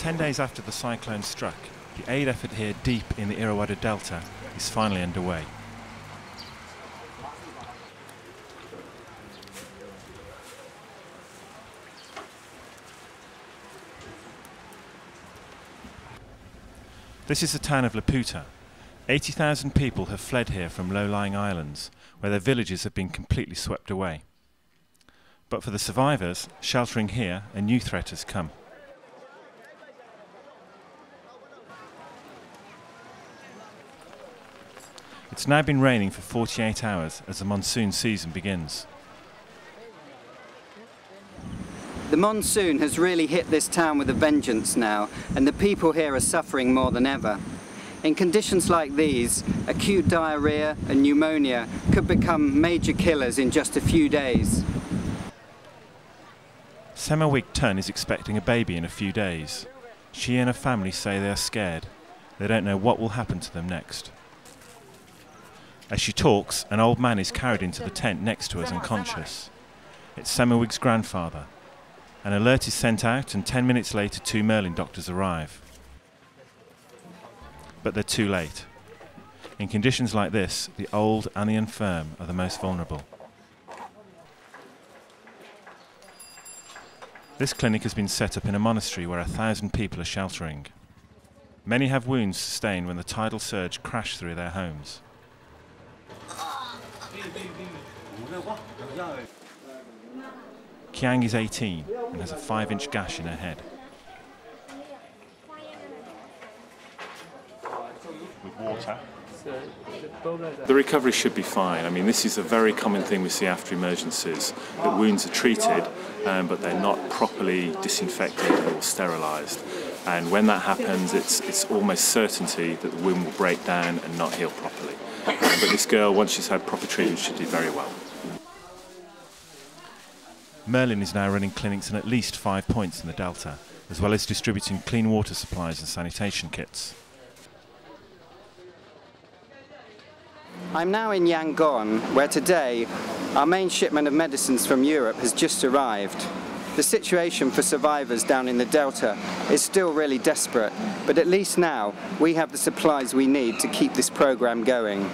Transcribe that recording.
10 days after the cyclone struck, the aid effort here deep in the Irrawaddy Delta is finally underway. This is the town of Laputa. 80,000 people have fled here from low-lying islands, where their villages have been completely swept away. But for the survivors, sheltering here, a new threat has come. It's now been raining for 48 hours as the monsoon season begins. The monsoon has really hit this town with a vengeance now, and the people here are suffering more than ever. In conditions like these, acute diarrhea and pneumonia could become major killers in just a few days. Semawig Tun is expecting a baby in a few days. She and her family say they are scared. They don't know what will happen to them next. As she talks, an old man is carried into the tent next to us unconscious. It's Semawig's grandfather. An alert is sent out and 10 minutes later 2 Merlin doctors arrive. But they're too late. In conditions like this, the old and the infirm are the most vulnerable. This clinic has been set up in a monastery where 1,000 people are sheltering. Many have wounds sustained when the tidal surge crashed through their homes. Kiang is 18 and has a 5-inch gash in her head. With water. The recovery should be fine. I mean, this is a very common thing we see after emergencies, that wounds are treated but they're not properly disinfected or sterilised. And when that happens, it's almost certainty that the wound will break down and not heal properly. But this girl, once she's had proper treatment, should do very well. Merlin is now running clinics in at least 5 points in the Delta, as well as distributing clean water supplies and sanitation kits. I'm now in Yangon, where today our main shipment of medicines from Europe has just arrived. The situation for survivors down in the Delta is still really desperate, but at least now we have the supplies we need to keep this program going.